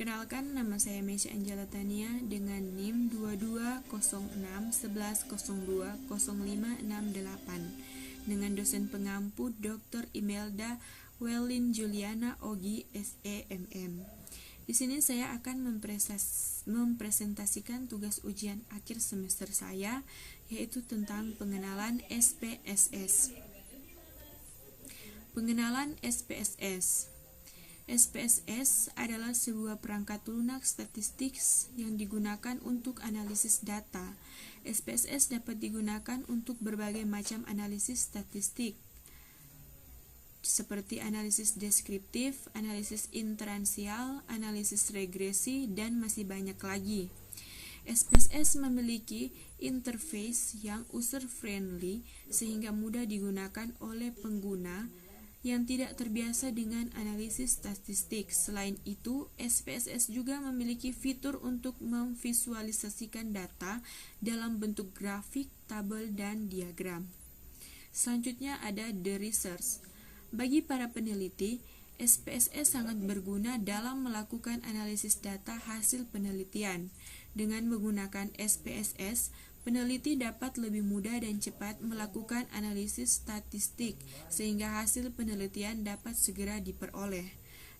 Perkenalkan, nama saya Mesya Anjala Tania dengan NIM 220611020568 dengan dosen pengampu Dr. Imelda Welin Juliana Ogi SEMM. Di sini saya akan mempresentasikan tugas ujian akhir semester saya, yaitu tentang pengenalan SPSS. Pengenalan SPSS. SPSS adalah sebuah perangkat lunak statistik yang digunakan untuk analisis data. SPSS dapat digunakan untuk berbagai macam analisis statistik, seperti analisis deskriptif, analisis inferensial, analisis regresi, dan masih banyak lagi. SPSS memiliki interface yang user-friendly sehingga mudah digunakan oleh pengguna yang tidak terbiasa dengan analisis statistik. Selain itu, SPSS juga memiliki fitur untuk memvisualisasikan data dalam bentuk grafik, tabel, dan diagram. Selanjutnya ada The Research. Bagi para peneliti, SPSS sangat berguna dalam melakukan analisis data hasil penelitian. Dengan menggunakan SPSS, peneliti dapat lebih mudah dan cepat melakukan analisis statistik sehingga hasil penelitian dapat segera diperoleh.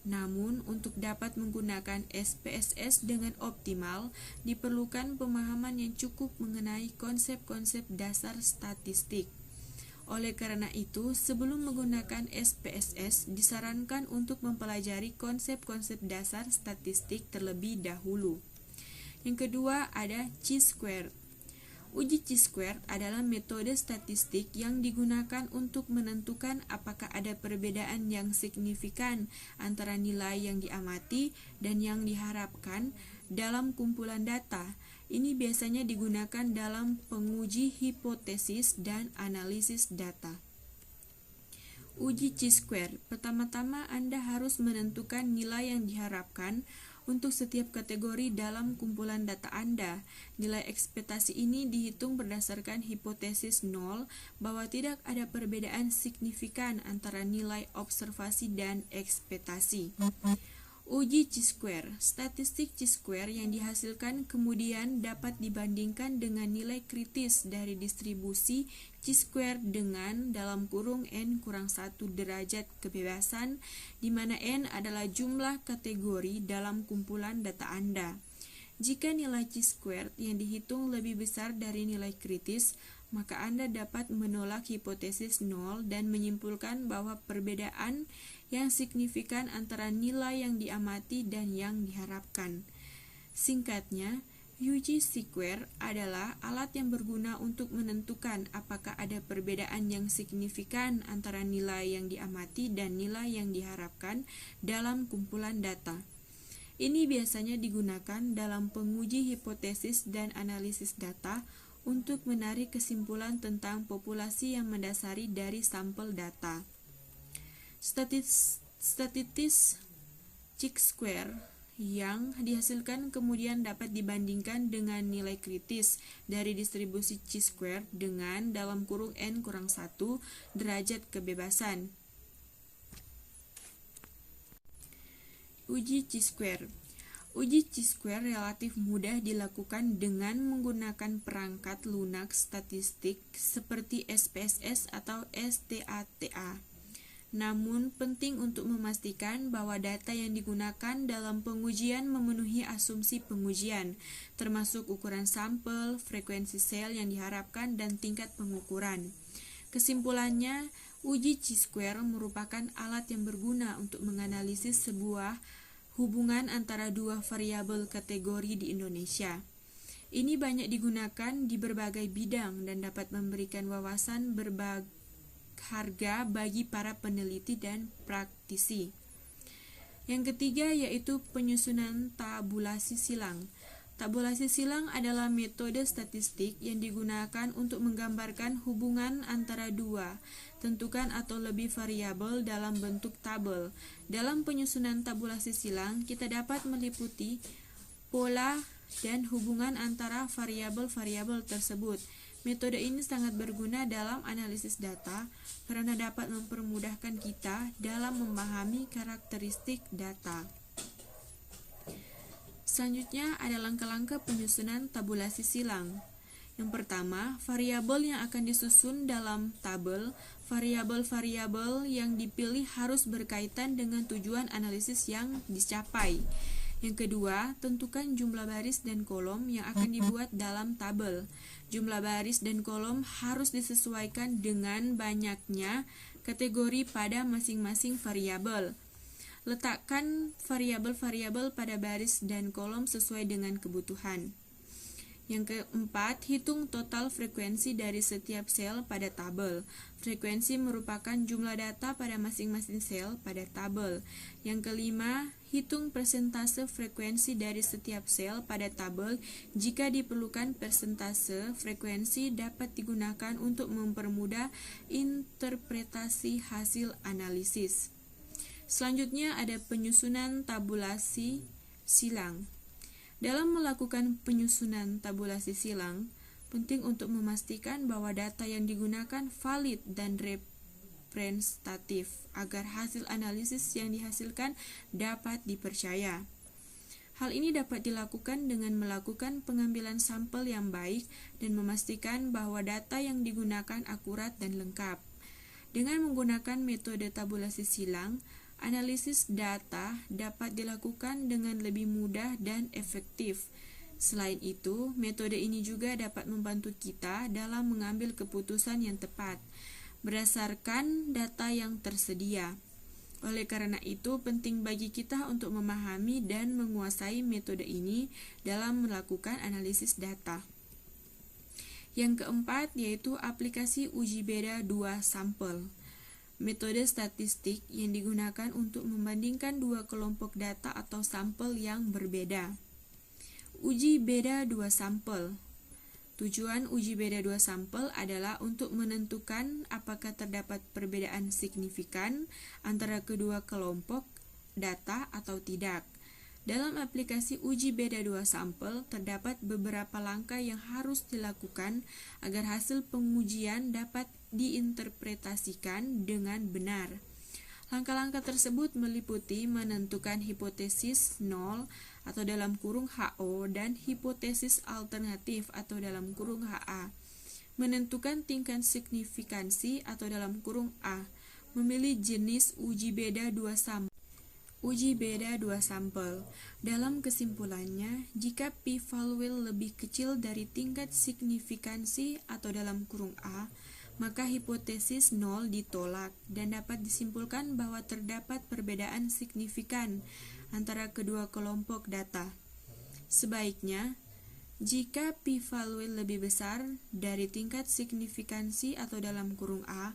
Namun, untuk dapat menggunakan SPSS dengan optimal, diperlukan pemahaman yang cukup mengenai konsep-konsep dasar statistik. Oleh karena itu, sebelum menggunakan SPSS, disarankan untuk mempelajari konsep-konsep dasar statistik terlebih dahulu. Yang kedua ada Chi-squared. Uji Chi-squared adalah metode statistik yang digunakan untuk menentukan apakah ada perbedaan yang signifikan antara nilai yang diamati dan yang diharapkan dalam kumpulan data. Ini biasanya digunakan dalam penguji hipotesis dan analisis data. Uji Chi-squared. Pertama-tama Anda harus menentukan nilai yang diharapkan untuk setiap kategori dalam kumpulan data Anda. Nilai ekspektasi ini dihitung berdasarkan hipotesis 0 bahwa tidak ada perbedaan signifikan antara nilai observasi dan ekspektasi. Uji Chi-squared. Statistik Chi-squared yang dihasilkan kemudian dapat dibandingkan dengan nilai kritis dari distribusi Chi-squared dengan (n-1) derajat kebebasan, di mana n adalah jumlah kategori dalam kumpulan data Anda. Jika nilai Chi-squared yang dihitung lebih besar dari nilai kritis, maka Anda dapat menolak hipotesis 0 dan menyimpulkan bahwa perbedaan yang signifikan antara nilai yang diamati dan yang diharapkan. Singkatnya, uji Chi-squared adalah alat yang berguna untuk menentukan apakah ada perbedaan yang signifikan antara nilai yang diamati dan nilai yang diharapkan dalam kumpulan data. Ini biasanya digunakan dalam penguji hipotesis dan analisis data untuk menarik kesimpulan tentang populasi yang mendasari dari sampel data. Statistik Chi-squared yang dihasilkan kemudian dapat dibandingkan dengan nilai kritis dari distribusi Chi-squared dengan (n-1) derajat kebebasan. Uji Chi-squared. Uji Chi-squared relatif mudah dilakukan dengan menggunakan perangkat lunak statistik seperti SPSS atau STATA. Namun, penting untuk memastikan bahwa data yang digunakan dalam pengujian memenuhi asumsi pengujian, termasuk ukuran sampel, frekuensi sel yang diharapkan, dan tingkat pengukuran. Kesimpulannya, uji Chi-squared merupakan alat yang berguna untuk menganalisis sebuah hubungan antara dua variabel kategori di Indonesia. Ini banyak digunakan di berbagai bidang dan dapat memberikan wawasan berharga bagi para peneliti dan praktisi. Yang ketiga yaitu penyusunan tabulasi silang. Tabulasi silang adalah metode statistik yang digunakan untuk menggambarkan hubungan antara dua tentukan atau lebih variabel dalam bentuk tabel. Dalam penyusunan tabulasi silang, kita dapat meliputi pola dan hubungan antara variabel-variabel tersebut. Metode ini sangat berguna dalam analisis data karena dapat mempermudahkan kita dalam memahami karakteristik data. Selanjutnya ada langkah-langkah penyusunan tabulasi silang. Yang pertama, variabel yang akan disusun dalam tabel. Variabel-variabel yang dipilih harus berkaitan dengan tujuan analisis yang dicapai. Yang kedua, tentukan jumlah baris dan kolom yang akan dibuat dalam tabel. Jumlah baris dan kolom harus disesuaikan dengan banyaknya kategori pada masing-masing variabel. Letakkan variabel-variabel pada baris dan kolom sesuai dengan kebutuhan. Yang keempat, hitung total frekuensi dari setiap sel pada tabel. Frekuensi merupakan jumlah data pada masing-masing sel pada tabel. Yang kelima, hitung persentase frekuensi dari setiap sel pada tabel. Jika diperlukan, persentase frekuensi dapat digunakan untuk mempermudah interpretasi hasil analisis. Selanjutnya ada penyusunan tabulasi silang. Dalam melakukan penyusunan tabulasi silang, penting untuk memastikan bahwa data yang digunakan valid dan representatif agar hasil analisis yang dihasilkan dapat dipercaya. Hal ini dapat dilakukan dengan melakukan pengambilan sampel yang baik dan memastikan bahwa data yang digunakan akurat dan lengkap. Dengan menggunakan metode tabulasi silang, analisis data dapat dilakukan dengan lebih mudah dan efektif. Selain itu, metode ini juga dapat membantu kita dalam mengambil keputusan yang tepat berdasarkan data yang tersedia. Oleh karena itu, penting bagi kita untuk memahami dan menguasai metode ini dalam melakukan analisis data. Yang keempat yaitu aplikasi uji beda dua sampel. Metode statistik yang digunakan untuk membandingkan dua kelompok data atau sampel yang berbeda. Uji beda dua sampel. Tujuan uji beda dua sampel adalah untuk menentukan apakah terdapat perbedaan signifikan antara kedua kelompok data atau tidak. Dalam aplikasi uji beda dua sampel, terdapat beberapa langkah yang harus dilakukan agar hasil pengujian dapat diinterpretasikan dengan benar. Langkah-langkah tersebut meliputi menentukan hipotesis nol atau dalam kurung HO dan hipotesis alternatif atau dalam kurung HA, menentukan tingkat signifikansi atau dalam kurung A, memilih jenis uji beda dua sampel. Uji beda dua sampel. Dalam kesimpulannya, jika p-value lebih kecil dari tingkat signifikansi atau dalam kurung A, maka hipotesis nol ditolak dan dapat disimpulkan bahwa terdapat perbedaan signifikan antara kedua kelompok data. Sebaiknya, jika p-value lebih besar dari tingkat signifikansi atau dalam kurung A,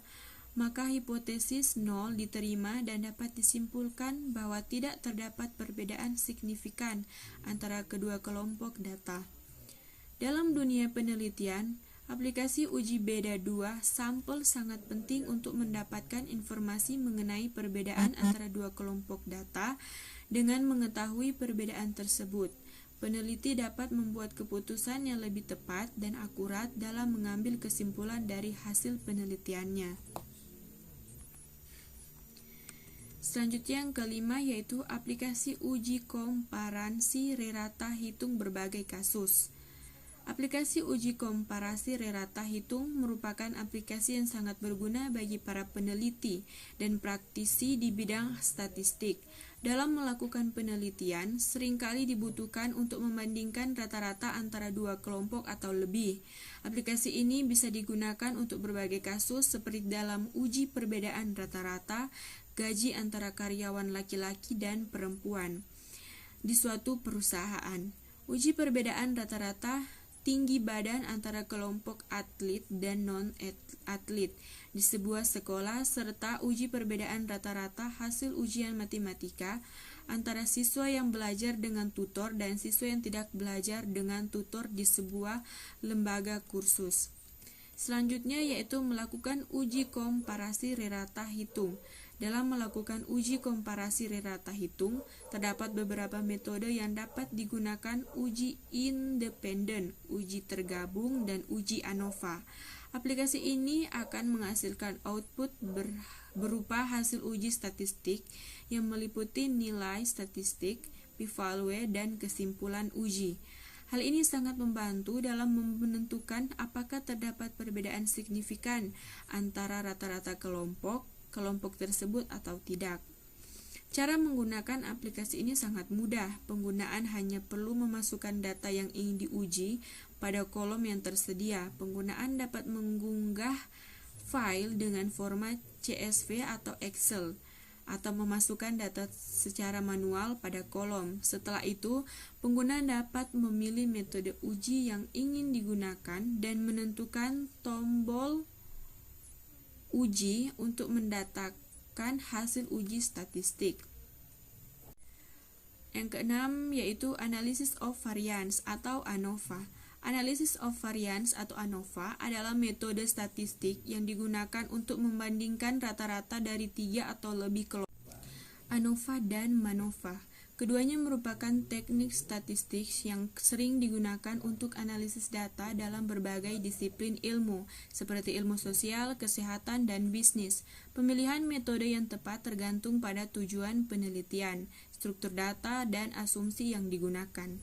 maka hipotesis nol diterima dan dapat disimpulkan bahwa tidak terdapat perbedaan signifikan antara kedua kelompok data. Dalam dunia penelitian, aplikasi uji beda dua sampel sangat penting untuk mendapatkan informasi mengenai perbedaan antara dua kelompok data. Dengan mengetahui perbedaan tersebut, peneliti dapat membuat keputusan yang lebih tepat dan akurat dalam mengambil kesimpulan dari hasil penelitiannya. Selanjutnya yang kelima yaitu aplikasi uji komparasi rerata hitung berbagai kasus. Aplikasi uji komparasi rerata hitung merupakan aplikasi yang sangat berguna bagi para peneliti dan praktisi di bidang statistik. Dalam melakukan penelitian, seringkali dibutuhkan untuk membandingkan rata-rata antara dua kelompok atau lebih. Aplikasi ini bisa digunakan untuk berbagai kasus seperti dalam uji perbedaan rata-rata gaji antara karyawan laki-laki dan perempuan di suatu perusahaan, uji perbedaan rata-rata tinggi badan antara kelompok atlet dan non-atlet di sebuah sekolah, serta uji perbedaan rata-rata hasil ujian matematika antara siswa yang belajar dengan tutor dan siswa yang tidak belajar dengan tutor di sebuah lembaga kursus. Selanjutnya yaitu melakukan uji komparasi rerata hitung. Dalam melakukan uji komparasi rerata hitung, terdapat beberapa metode yang dapat digunakan: uji independen, uji tergabung, dan uji ANOVA. Aplikasi ini akan menghasilkan output berupa hasil uji statistik yang meliputi nilai statistik, p-value, dan kesimpulan uji. Hal ini sangat membantu dalam menentukan apakah terdapat perbedaan signifikan antara rata-rata kelompok tersebut atau tidak. Cara menggunakan aplikasi ini sangat mudah. Penggunaan hanya perlu memasukkan data yang ingin diuji pada kolom yang tersedia. Penggunaan dapat mengunggah file dengan format CSV atau Excel, atau memasukkan data secara manual pada kolom. Setelah itu, pengguna dapat memilih metode uji yang ingin digunakan dan menentukan tombol uji untuk mendatakan hasil uji statistik. Yang keenam yaitu Analysis of Variance atau ANOVA. Analysis of Variance atau ANOVA adalah metode statistik yang digunakan untuk membandingkan rata-rata dari 3 atau lebih kelompok. ANOVA dan MANOVA. Keduanya merupakan teknik statistik yang sering digunakan untuk analisis data dalam berbagai disiplin ilmu, seperti ilmu sosial, kesehatan, dan bisnis. Pemilihan metode yang tepat tergantung pada tujuan penelitian, struktur data, dan asumsi yang digunakan.